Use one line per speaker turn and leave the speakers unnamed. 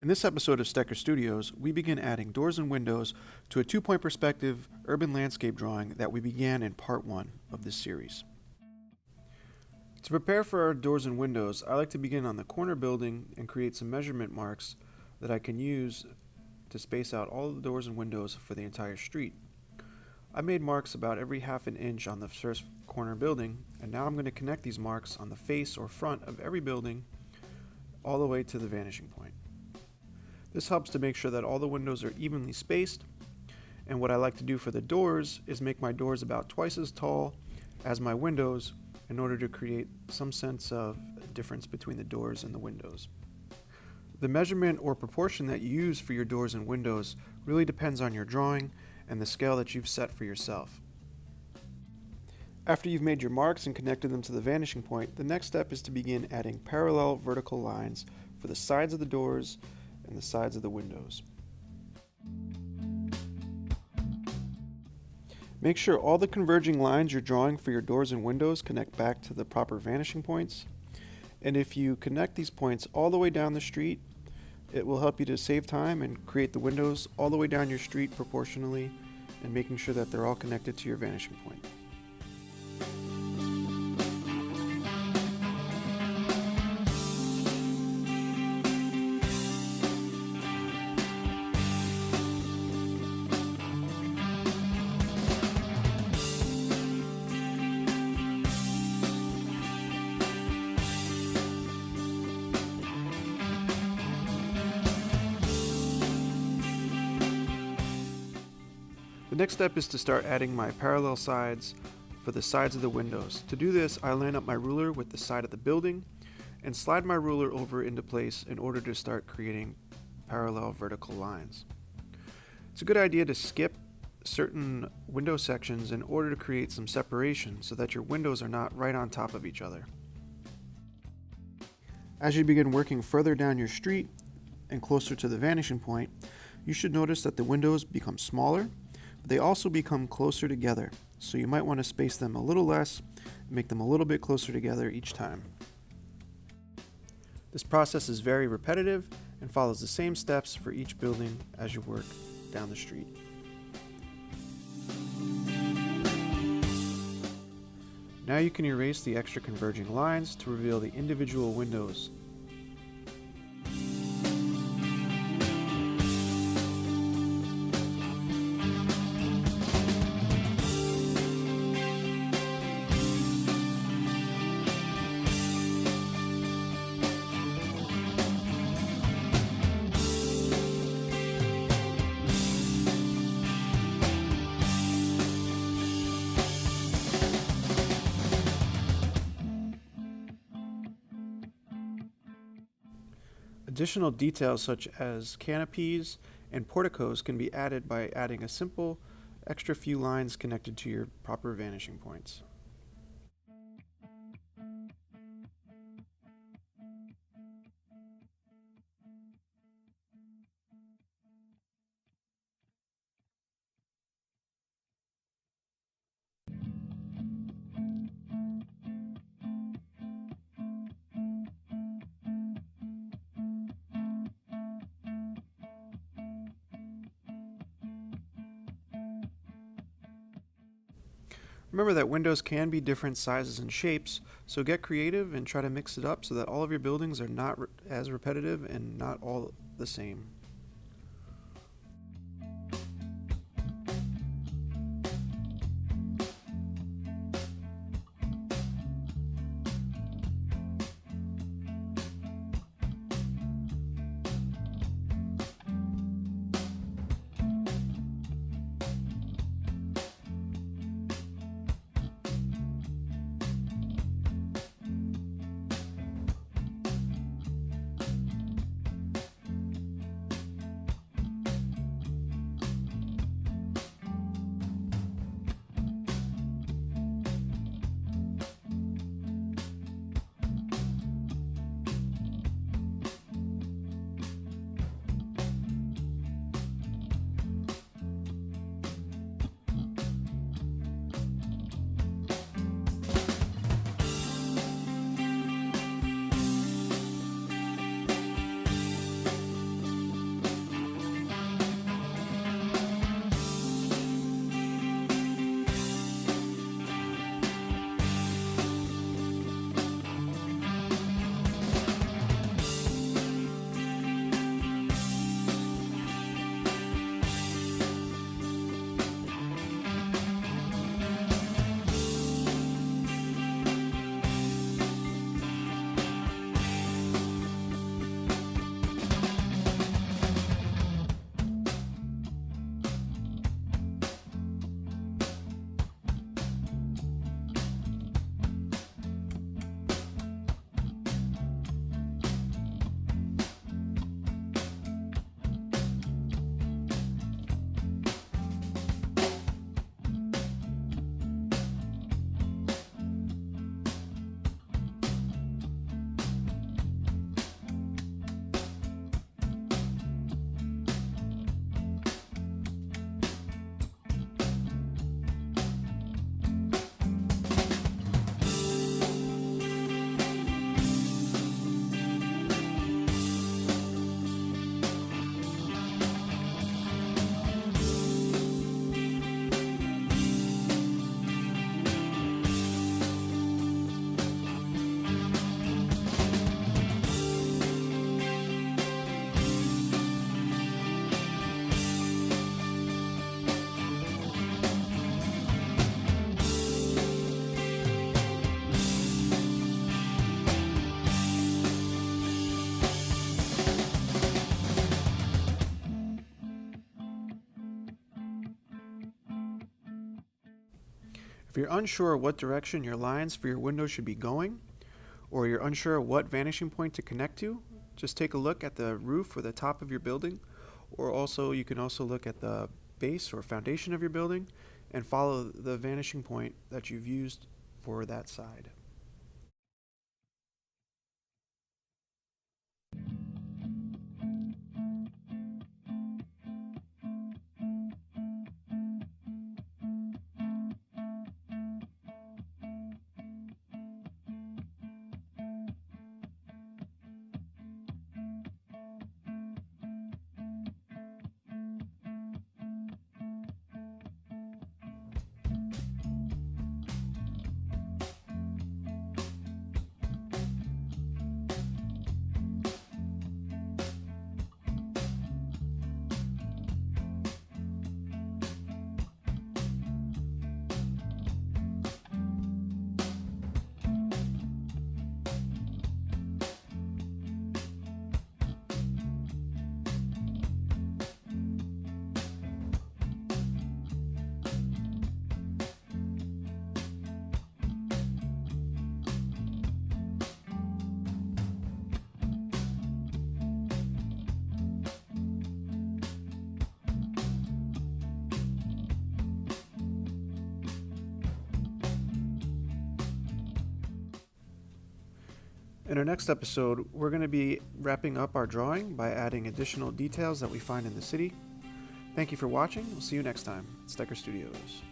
In this episode of Stecker Studios, we begin adding doors and windows to a two-point perspective urban landscape drawing that we began in part 1 of this series. To prepare for our doors and windows, I like to begin on the corner building and create some measurement marks that I can use to space out all the doors and windows for the entire street. I made marks about every half an inch on the first corner building, and now I'm going to connect these marks on the face or front of every building all the way to the vanishing point. This helps to make sure that all the windows are evenly spaced, and what I like to do for the doors is make my doors about twice as tall as my windows in order to create some sense of difference between the doors and the windows. The measurement or proportion that you use for your doors and windows really depends on your drawing and the scale that you've set for yourself. After you've made your marks and connected them to the vanishing point, the next step is to begin adding parallel vertical lines for the sides of the doors and the sides of the windows. Make sure all the converging lines you're drawing for your doors and windows connect back to the proper vanishing points. And if you connect these points all the way down the street, it will help you to save time and create the windows all the way down your street proportionally and making sure that they're all connected to your vanishing point. The next step is to start adding my parallel sides for the sides of the windows. To do this, I line up my ruler with the side of the building and slide my ruler over into place in order to start creating parallel vertical lines. It's a good idea to skip certain window sections in order to create some separation so that your windows are not right on top of each other. As you begin working further down your street and closer to the vanishing point, you should notice that the windows become smaller. They also become closer together, so you might want to space them a little less and make them a little bit closer together each time. This process is very repetitive and follows the same steps for each building as you work down the street. Now you can erase the extra converging lines to reveal the individual windows. Additional details such as canopies and porticos can be added by adding a simple extra few lines connected to your proper vanishing points. Remember that windows can be different sizes and shapes, so get creative and try to mix it up so that all of your buildings are not as repetitive and not all the same. If you're unsure what direction your lines for your window should be going, or you're unsure what vanishing point to connect to, just take a look at the roof or the top of your building, or also you can also look at the base or foundation of your building and follow the vanishing point that you've used for that side. In our next episode, we're going to be wrapping up our drawing by adding additional details that we find in the city. Thank you for watching. We'll see you next time at Stecker Studios.